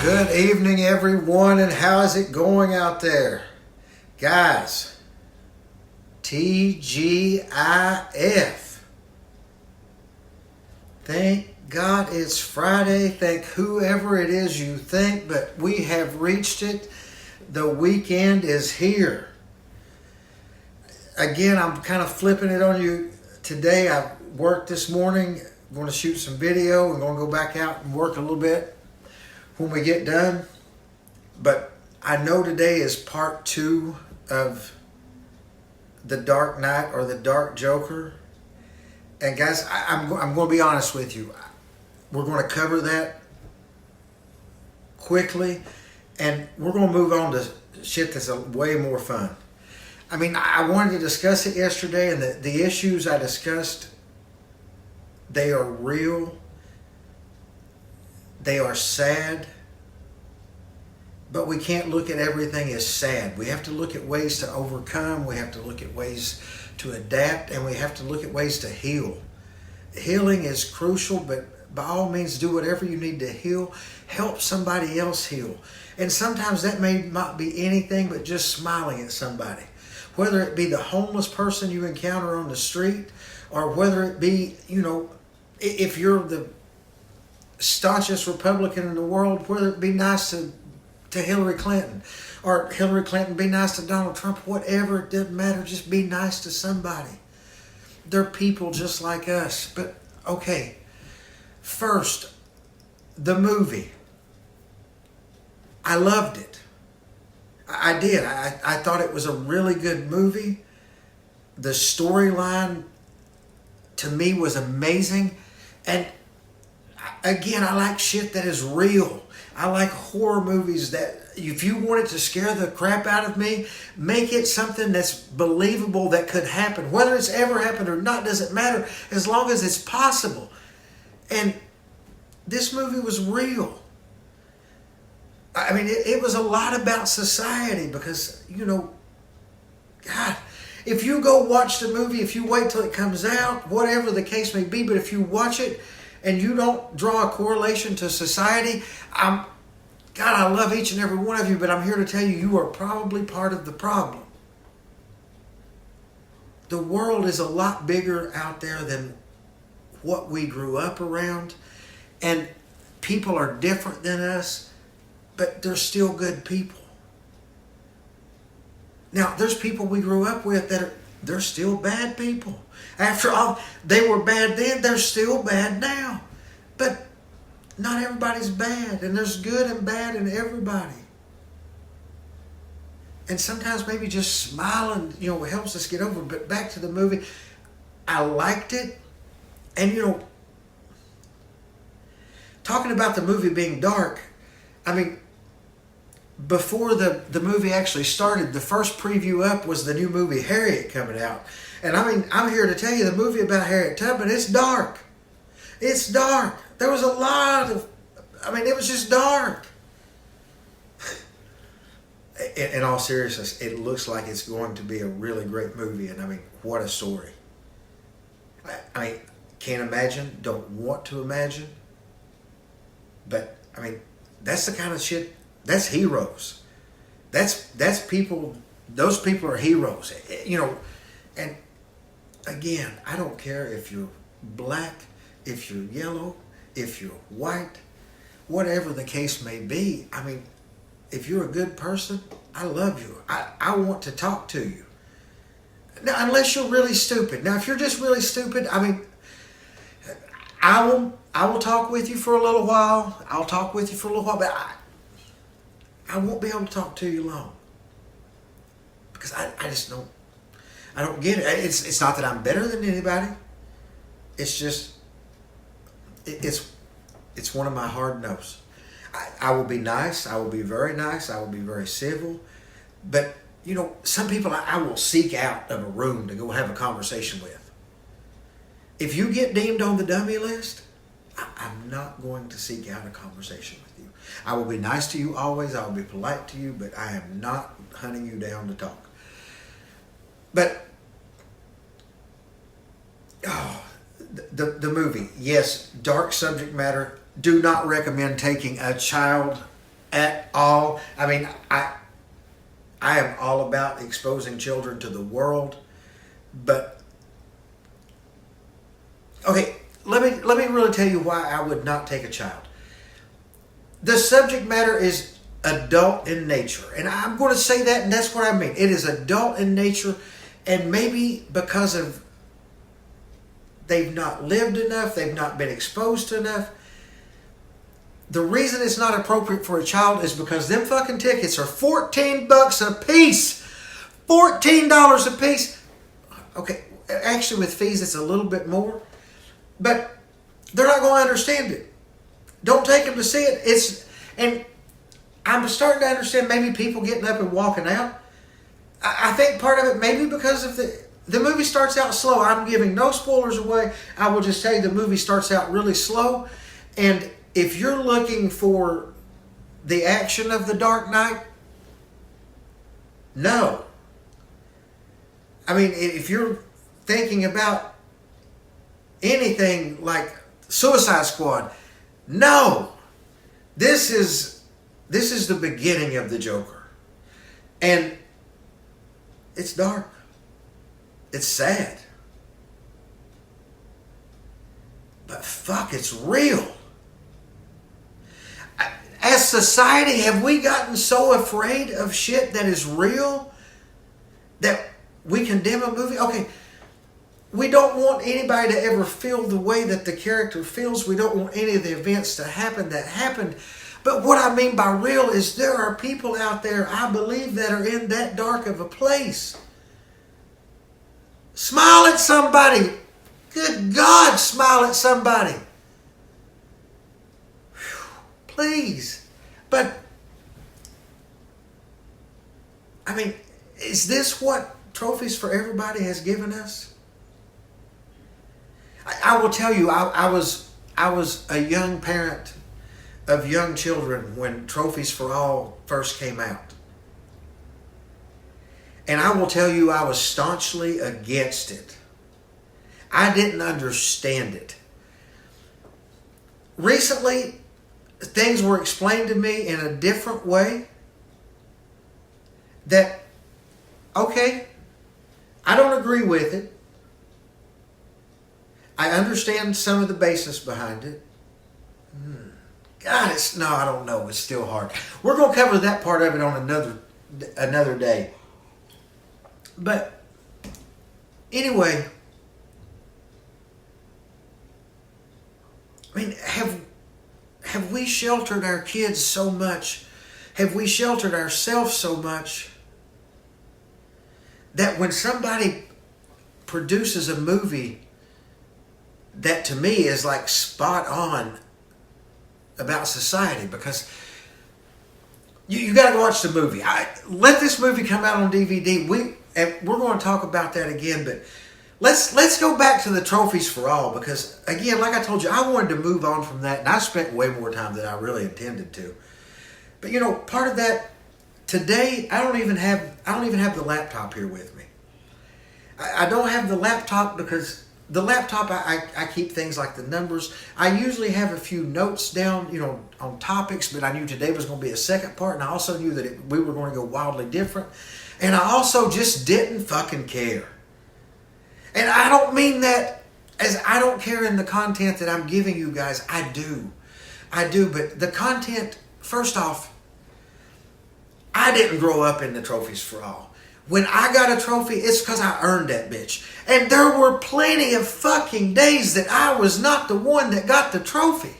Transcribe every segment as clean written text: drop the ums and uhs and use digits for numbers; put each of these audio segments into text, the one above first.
Good evening, everyone, and how is it going out there? Guys, TGIF. Thank God it's Friday. Thank whoever it is you think, but we have reached it. The weekend is here. Again, I'm kind of flipping it on you today. I worked this morning. I'm going to shoot some video. I'm going to go back out and work a little bit when we get done. But I know today is part 2 of The Dark Knight or The Dark Joker. And guys, I'm going to be honest with you. We're going to cover that quickly. And we're going to move on to shit that's way more fun. I mean, I wanted to discuss it yesterday, and the issues I discussed, they are real. They are sad. But we can't look at everything as sad. We have to look at ways to overcome. We have to look at ways to adapt. And we have to look at ways to heal. Healing is crucial, but by all means, do whatever you need to heal. Help somebody else heal. And sometimes that may not be anything but just smiling at somebody. Whether it be the homeless person you encounter on the street, or whether it be, if you're the staunchest Republican in the world, whether it be nice to Hillary Clinton, or Hillary Clinton be nice to Donald Trump, whatever, it doesn't matter, just be nice to somebody. They're people just like us. But okay, first, the movie. I loved it. I did. I thought it was a really good movie. The storyline to me was amazing. And again, I like shit that is real. I like horror movies that, if you want it to scare the crap out of me, make it something that's believable that could happen. Whether it's ever happened or not doesn't matter, as long as it's possible. And this movie was real. I mean, it was a lot about society because, God, if you go watch the movie, if you wait till it comes out, whatever the case may be, but if you watch it and you don't draw a correlation to society, God, I love each and every one of you, but I'm here to tell you, you are probably part of the problem. The world is a lot bigger out there than what we grew up around, and people are different than us, but they're still good people. Now, there's people we grew up with they're still bad people. After all, they were bad then, they're still bad now. But not everybody's bad, and there's good and bad in everybody. And sometimes maybe just smiling, helps us get over it. But back to the movie, I liked it. And, talking about the movie being dark, I mean, before the movie actually started, the first preview up was the new movie Harriet coming out. And I mean, I'm here to tell you the movie about Harriet Tubman, it's dark. It's dark. There was a lot of, it was just dark. In all seriousness, it looks like it's going to be a really great movie. And what a story. Can't imagine, don't want to imagine. But, that's the kind of shit. That's heroes. That's people. Those people are heroes. And again, I don't care if you're black, if you're yellow, if you're white, whatever the case may be. If you're a good person, I love you. I want to talk to you. Now, unless you're really stupid. Now, if you're just really stupid, I will talk with you for a little while. But I won't be able to talk to you long. Because I just don't, I don't get it. It's not that I'm better than anybody. It's just, it's one of my hard no's. I will be nice. I will be very nice. I will be very civil. But, some people I will seek out of a room to go have a conversation with. If you get deemed on the dummy list, I'm not going to seek out a conversation with you. I will be nice to you always. I will be polite to you, but I am not hunting you down to talk. But, the movie, yes, dark subject matter. Do not recommend taking a child at all. I mean, I am all about exposing children to the world, but okay, let me really tell you why I would not take a child. The subject matter is adult in nature, and I'm going to say that, and that's what I mean. It is adult in nature, and maybe because of they've not lived enough, they've not been exposed to enough. The reason it's not appropriate for a child is because them fucking tickets are $14 a piece. $14 a piece. Okay, actually with fees it's a little bit more, but they're not going to understand it. Don't take them to see it. And I'm starting to understand maybe people getting up and walking out. I think part of it maybe because of the movie starts out slow. I'm giving no spoilers away. I will just tell you the movie starts out really slow, and if you're looking for the action of The Dark Knight, no. I mean, if you're thinking about anything like Suicide Squad, no. This is the beginning of the Joker. And it's dark. It's sad. But fuck, it's real. As society, have we gotten so afraid of shit that is real that we condemn a movie? Okay, we don't want anybody to ever feel the way that the character feels. We don't want any of the events to happen that happened. But what I mean by real is there are people out there, I believe, that are in that dark of a place. Smile at somebody. Good God, smile at somebody. Please. But, I mean, is this what Trophies for Everybody has given us? I will tell you, I was a young parent of young children when Trophies for All first came out. And I will tell you, I was staunchly against it. I didn't understand it. Recently, things were explained to me in a different way that, okay, I don't agree with it. I understand some of the basis behind it. God, I don't know. It's still hard. We're going to cover that part of it on another day. But anyway, I mean, have we sheltered our kids so much? Have we sheltered ourselves so much that when somebody produces a movie that to me is like spot on about society, because you got to go watch the movie. Let this movie come out on DVD. We're going to talk about that again, but let's go back to the Trophies for All, because again, like I told you, I wanted to move on from that, and I spent way more time than I really intended to. But you know, part of that today, I don't even have the laptop here with me. I don't have the laptop because the laptop, I keep things like the numbers. I usually have a few notes down, you know, on topics, but I knew today was going to be a second part, and I also knew that we were going to go wildly different. And I also just didn't fucking care. And I don't mean that as I don't care in the content that I'm giving you guys. I do. But the content, first off, I didn't grow up in the Trophies for All. When I got a trophy, it's because I earned that bitch. And there were plenty of fucking days that I was not the one that got the trophy.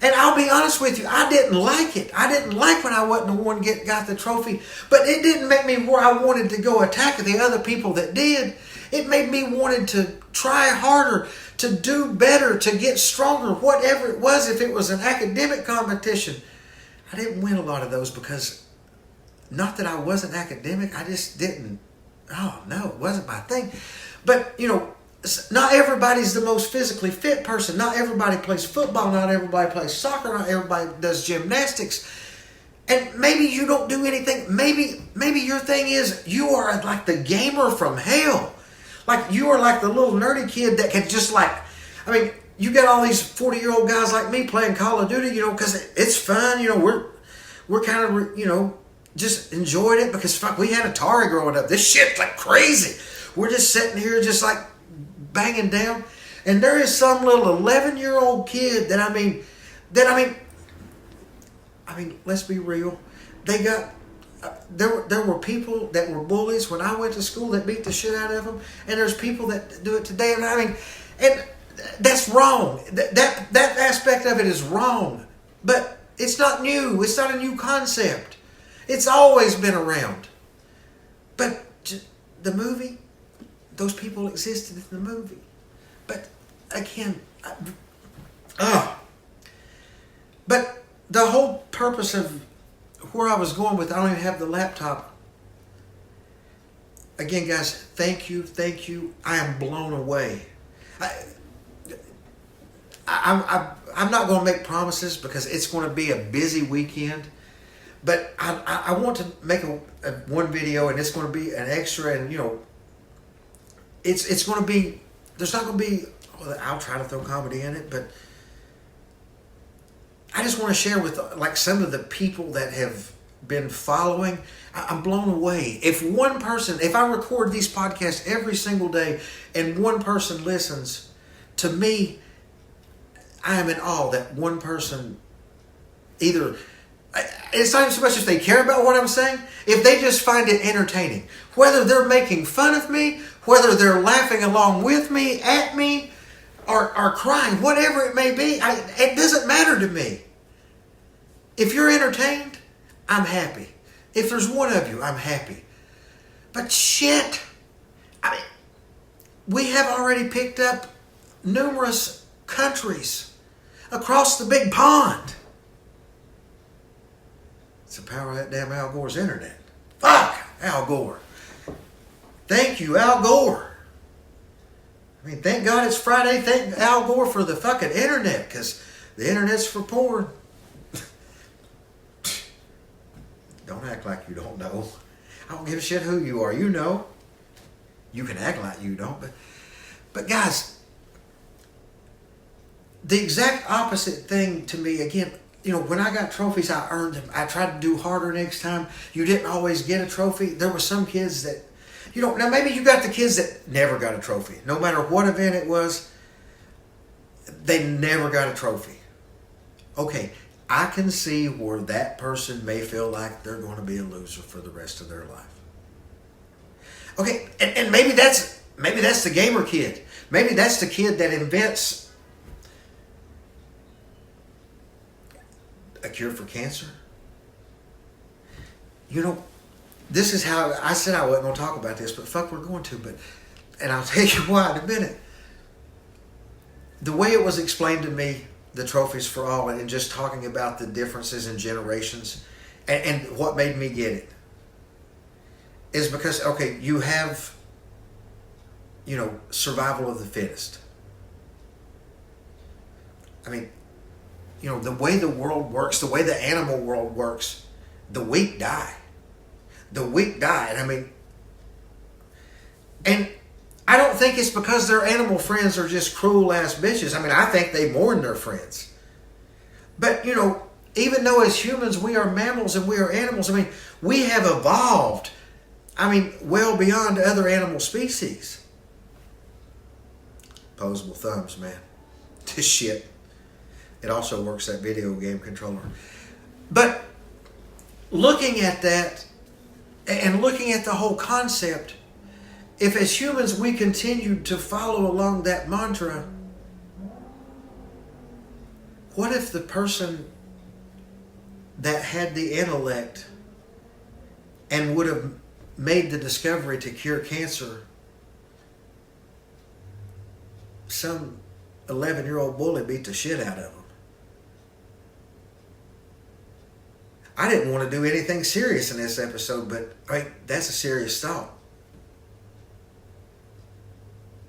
And I'll be honest with you, I didn't like it. I didn't like when I wasn't the one got the trophy. But it didn't make me where I wanted to go attack the other people that did. It made me wanted to try harder, to do better, to get stronger, whatever it was. If it was an academic competition, I didn't win a lot of those because, not that I wasn't academic, I just didn't. Oh no, it wasn't my thing. But you know, not everybody's the most physically fit person. Not everybody plays football. Not everybody plays soccer. Not everybody does gymnastics. And maybe you don't do anything. Maybe your thing is you are like the gamer from hell. Like you are like the little nerdy kid that can just like, I mean, you got all these 40-year-old guys like me playing Call of Duty, you know, because it's fun. You know, we're kind of, just enjoying it because fuck, we had Atari growing up. This shit's like crazy. We're just sitting here just like banging down. And there is some little 11-year-old kid that let's be real. They got, there were people that were bullies when I went to school that beat the shit out of them. And there's people that do it today. And that's wrong. That aspect of it is wrong. But it's not new. It's not a new concept. It's always been around. But the movie, those people existed in the movie. But again, but the whole purpose of where I was going with, I don't even have the laptop. Again, guys, thank you. I am blown away. I'm not going to make promises because it's going to be a busy weekend. But I want to make one video, and it's going to be an extra, and it's going to be, there's not going to be, I'll try to throw comedy in it, but I just want to share with like some of the people that have been following. I'm blown away. If I record these podcasts every single day and one person listens, to me, I am in awe that one person either, it's not even so much if they care about what I'm saying, if they just find it entertaining. Whether they're making fun of me, whether they're laughing along with me, at me, or crying, whatever it may be, it doesn't matter to me. If you're entertained, I'm happy. If there's one of you, I'm happy. But shit, we have already picked up numerous countries across the big pond. It's the power of that damn Al Gore's internet. Fuck, Al Gore. Thank you, Al Gore. Thank God it's Friday. Thank Al Gore for the fucking internet, because the internet's for porn. Don't act like you don't know. I don't give a shit who you are. You know. You can act like you don't, but guys, the exact opposite thing to me, again, when I got trophies, I earned them. I tried to do harder next time. You didn't always get a trophy. There were some kids that, now maybe you got the kids that never got a trophy. No matter what event it was, they never got a trophy. Okay, I can see where that person may feel like they're going to be a loser for the rest of their life. Okay, and maybe that's the gamer kid. Maybe that's the kid that invents a cure for cancer. This is how I said I wasn't going to talk about this, but fuck, we're going to. And I'll tell you why in a minute. The way it was explained to me, the trophies for all, and just talking about the differences in generations, and what made me get it, is because, okay, you have, survival of the fittest. The way the world works, the way the animal world works, the weak die. The weak die. And I don't think it's because their animal friends are just cruel ass bitches. I think they mourn their friends. But, even though as humans we are mammals and we are animals, we have evolved, well beyond other animal species. Posable thumbs, man. This shit. It also works, that video game controller. But looking at that and looking at the whole concept, if as humans we continued to follow along that mantra, what if the person that had the intellect and would have made the discovery to cure cancer, some 11-year-old bully beat the shit out of him? I didn't want to do anything serious in this episode, but that's a serious thought.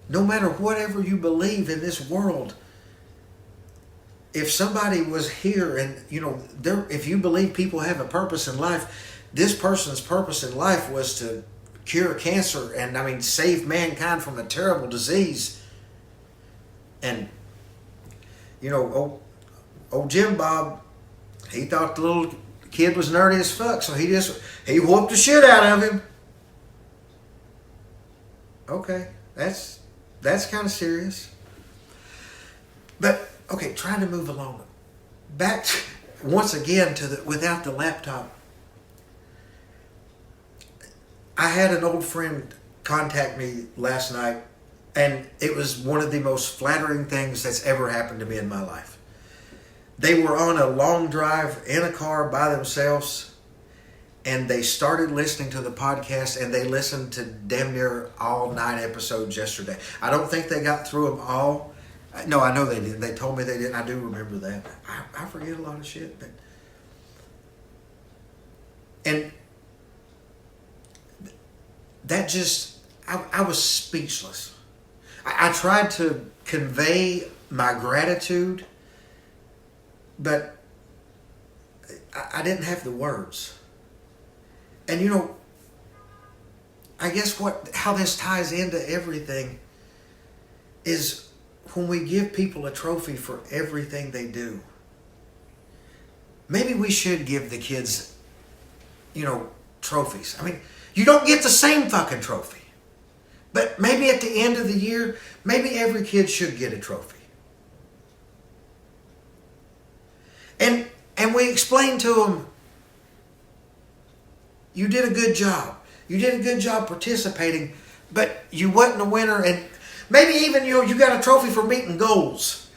No matter whatever you believe in this world, if somebody was here and, if you believe people have a purpose in life, this person's purpose in life was to cure cancer and, save mankind from a terrible disease. And, old Jim Bob, he thought the little kid was nerdy as fuck, so he whooped the shit out of him. Okay, that's kind of serious. But okay, trying to move along. Back once again to the without the laptop. I had an old friend contact me last night, and it was one of the most flattering things that's ever happened to me in my life. They were on a long drive in a car by themselves, and they started listening to the podcast, and they listened to damn near all 9 episodes yesterday. I don't think they got through them all. No, I know they did. They told me they didn't. I do remember that. I forget a lot of shit. And that just, I was speechless. I tried to convey my gratitude, but I didn't have the words. And you know, I guess how this ties into everything is when we give people a trophy for everything they do. Maybe we should give the kids, trophies. I mean, you don't get the same fucking trophy. But maybe at the end of the year, maybe every kid should get a trophy. And we explain to them, you did a good job. You did a good job participating, but you wasn't a winner. And maybe even, you got a trophy for meeting goals.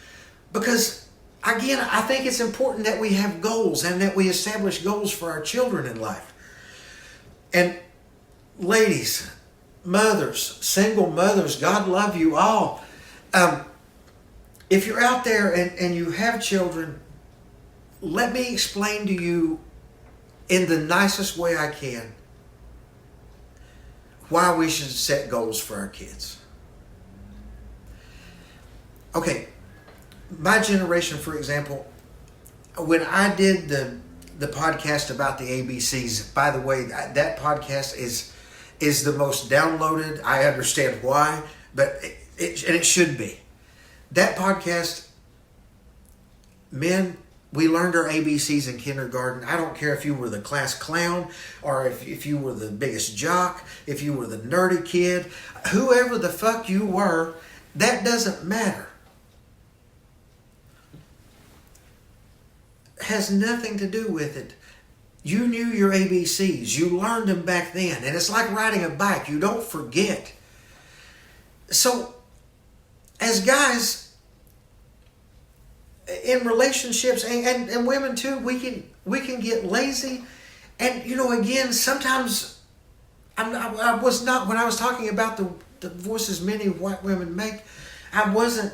Because, again, I think it's important that we have goals and that we establish goals for our children in life. And ladies, mothers, single mothers, God love you all. If you're out there and you have children, let me explain to you in the nicest way I can why we should set goals for our kids. Okay, my generation, for example, when I did the podcast about the ABCs, by the way, that podcast is the most downloaded. I understand why, but it should be. That podcast, men, we learned our ABCs in kindergarten. I don't care if you were the class clown or if you were the biggest jock, if you were the nerdy kid, whoever the fuck you were, that doesn't matter. Has nothing to do with it. You knew your ABCs. You learned them back then. And it's like riding a bike. You don't forget. So, as guys, in relationships and women too, we can get lazy. And, again, sometimes I was not, when I was talking about the voices many white women make, I wasn't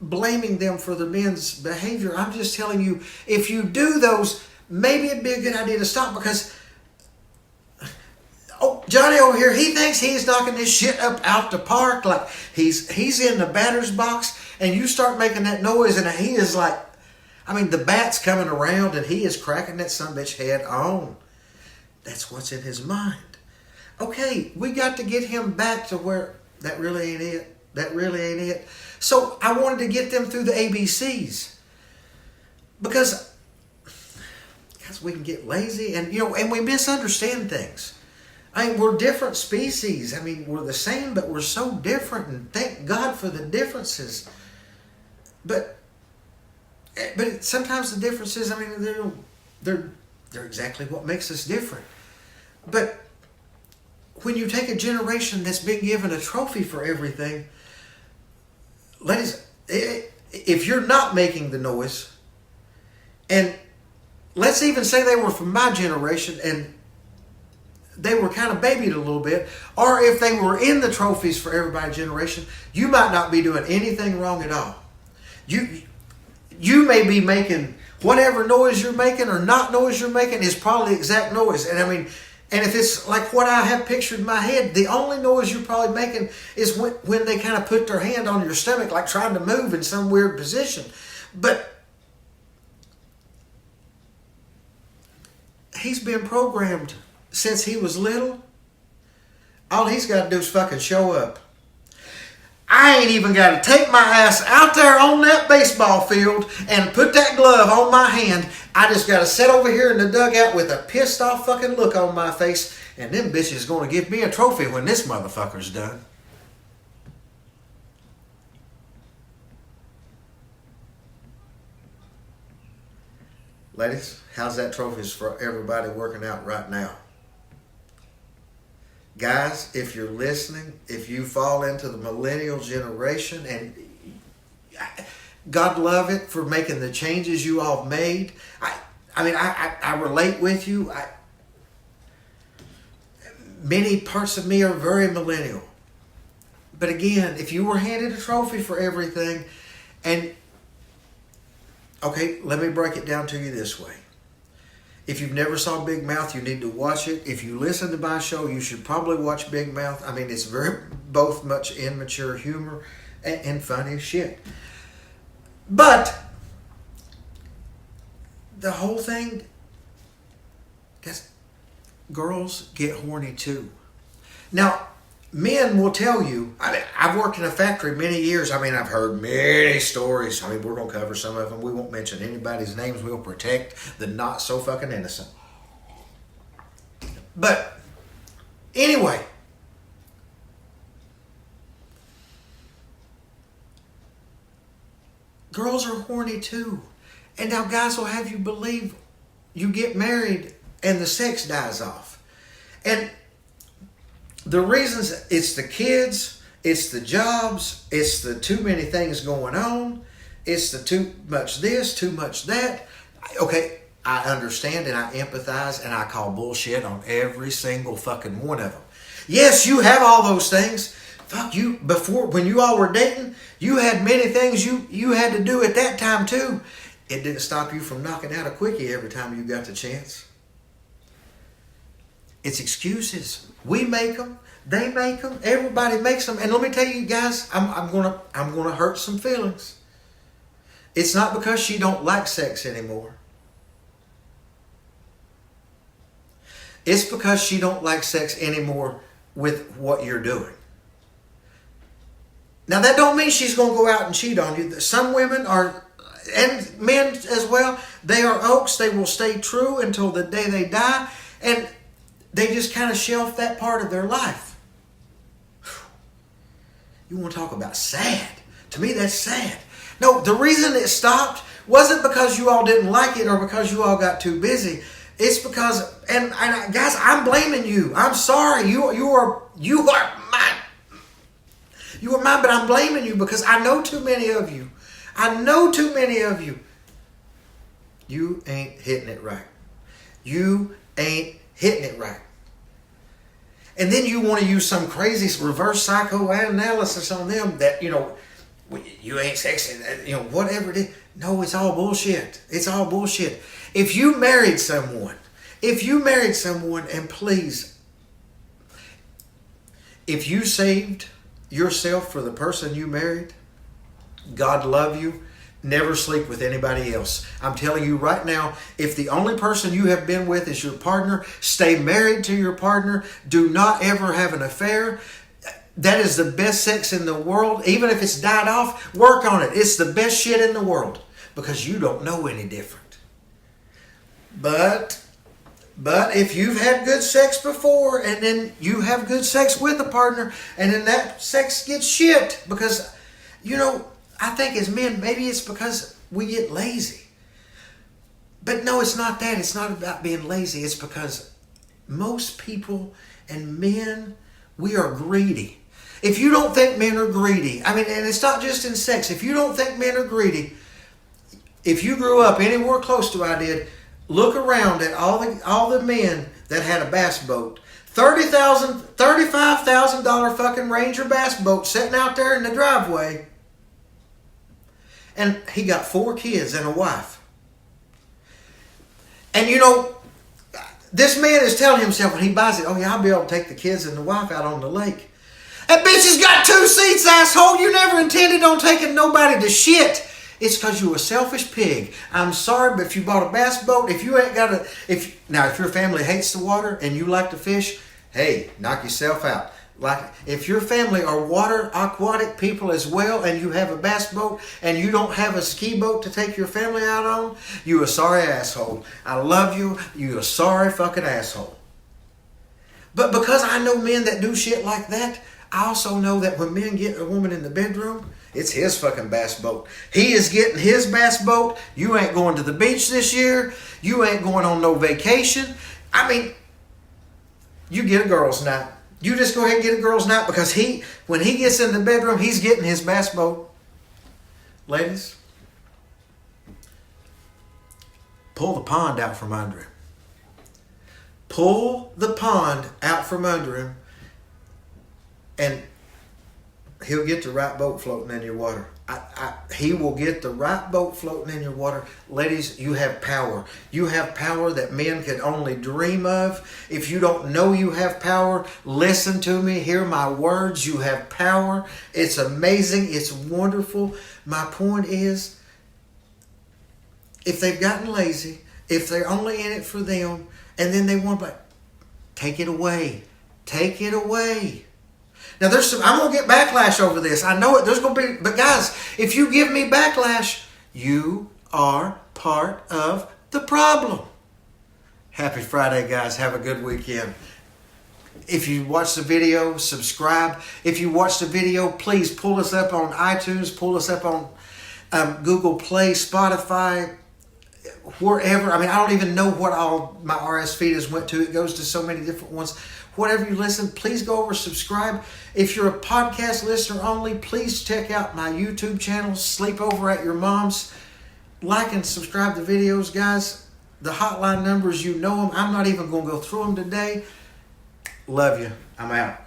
blaming them for the men's behavior. I'm just telling you, if you do those, maybe it'd be a good idea to stop, because Johnny over here, he thinks he's knocking this shit up out the park, like he's in the batter's box, and you start making that noise, and he is like, the bat's coming around, and he is cracking that sumbitch head on. That's what's in his mind. Okay, we got to get him back to where that really ain't it. That really ain't it. So I wanted to get them through the ABCs, because we can get lazy and we misunderstand things. We're different species. We're the same, but we're so different, and thank God for the differences. But sometimes the differences, they're exactly what makes us different. But when you take a generation that's been given a trophy for everything, ladies, if you're not making the noise, and let's even say they were from my generation and they were kind of babied a little bit, or if they were in the trophies for everybody generation, you might not be doing anything wrong at all. You may be making whatever noise you're making or not noise you're making is probably the exact noise. And if it's like what I have pictured in my head, the only noise you're probably making is when they kind of put their hand on your stomach, like trying to move in some weird position. But he's been programmed since he was little. All he's got to do is fucking show up. I ain't even got to take my ass out there on that baseball field and put that glove on my hand I just got to sit over here in the dugout with a pissed off fucking look on my face, and them bitches going to give me a trophy when this motherfucker's done. Ladies, how's that trophies for everybody working out right now? Guys, if you're listening, if you fall into the millennial generation, and God love it for making the changes you all made. I relate with you. Many parts of me are very millennial. But again, if you were handed a trophy for everything, and okay, let me break it down to you this way. If you've never saw Big Mouth, you need to watch it. If you listen to my show, you should probably watch Big Mouth. I mean, it's very both much immature humor and funny as shit. But the whole thing, guys, girls get horny too. Now, men will tell you, I've worked in a factory many years. I mean, I've heard many stories. I mean, we're going to cover some of them. We won't mention anybody's names. We'll protect the not so fucking innocent. But anyway, girls are horny too. And now guys will have you believe you get married and the sex dies off. And the reasons, it's the kids, it's the jobs, it's the too many things going on, it's the too much this, too much that. Okay, I understand and I empathize and I call bullshit on every single fucking one of them. Yes, you have all those things. Fuck you, before, when you all were dating, you had many things you had to do at that time too. It didn't stop you from knocking out a quickie every time you got the chance. It's excuses. We make them. They make them. Everybody makes them. And let me tell you guys, I'm gonna hurt some feelings. It's not because she don't like sex anymore. It's because she don't like sex anymore with what you're doing. Now that don't mean she's gonna go out and cheat on you. Some women are, and men as well, they are oaks. They will stay true until the day they die. And they just kind of shelf that part of their life. You want to talk about sad? To me, that's sad. No, the reason it stopped wasn't because you all didn't like it or because you all got too busy. It's because, and guys, I'm blaming you. I'm sorry. You are mine. You are mine, but I'm blaming you because I know too many of you. I know too many of you. You ain't hitting it right. You ain't hitting it right. And then you want to use some crazy reverse psychoanalysis on them that, you ain't sexy, whatever it is. No, it's all bullshit. It's all bullshit. If you married someone, and please, if you saved yourself for the person you married, God love you. Never sleep with anybody else. I'm telling you right now, if the only person you have been with is your partner, stay married to your partner. Do not ever have an affair. That is the best sex in the world. Even if it's died off, work on it. It's the best shit in the world because you don't know any different. But if you've had good sex before and then you have good sex with a partner and then that sex gets shit because, I think as men, maybe it's because we get lazy. But no, it's not that. It's not about being lazy. It's because most people and men, we are greedy. If you don't think men are greedy, and it's not just in sex. If you don't think men are greedy, if you grew up anywhere close to I did, look around at all the men that had a bass boat. $35,000 fucking Ranger bass boat sitting out there in the driveway. And he got 4 kids and a wife. And this man is telling himself when he buys it, oh yeah, I'll be able to take the kids and the wife out on the lake. That bitch has got 2 seats, asshole. You never intended on taking nobody to shit. It's because you're a selfish pig. I'm sorry, but if you bought a bass boat, if you ain't got if your family hates the water and you like to fish, hey, knock yourself out. Like, if your family are water aquatic people as well, and you have a bass boat and you don't have a ski boat to take your family out on, you a sorry asshole. I love you. You a sorry fucking asshole. But because I know men that do shit like that, I also know that when men get a woman in the bedroom, it's his fucking bass boat. He is getting his bass boat. You ain't going to the beach this year. You ain't going on no vacation. I mean, you get a girl's night. You just go ahead and get a girl's night, because when he gets in the bedroom, he's getting his bass boat. Ladies, pull the pond out from under him. Pull the pond out from under him, and he'll get the right boat floating in your water. He will get the right boat floating in your water. Ladies, you have power. You have power that men could only dream of. If you don't know you have power, listen to me. Hear my words. You have power. It's amazing. It's wonderful. My point is, if they've gotten lazy, if they're only in it for them, and then they want to, take it away. Take it away. Now, I'm going to get backlash over this. I know it. There's going to be... But guys, if you give me backlash, you are part of the problem. Happy Friday, guys. Have a good weekend. If you watch the video, subscribe. If you watch the video, please pull us up on iTunes. Pull us up on Google Play, Spotify, wherever. I mean, I don't even know what all my RS feed has went to. It goes to so many different ones. Whatever you listen, please go over, subscribe. If you're a podcast listener only, please check out my YouTube channel, Sleep Over at Your Mom's. Like and subscribe to videos, guys. The hotline numbers, you know them. I'm not even going to go through them today. Love you. I'm out.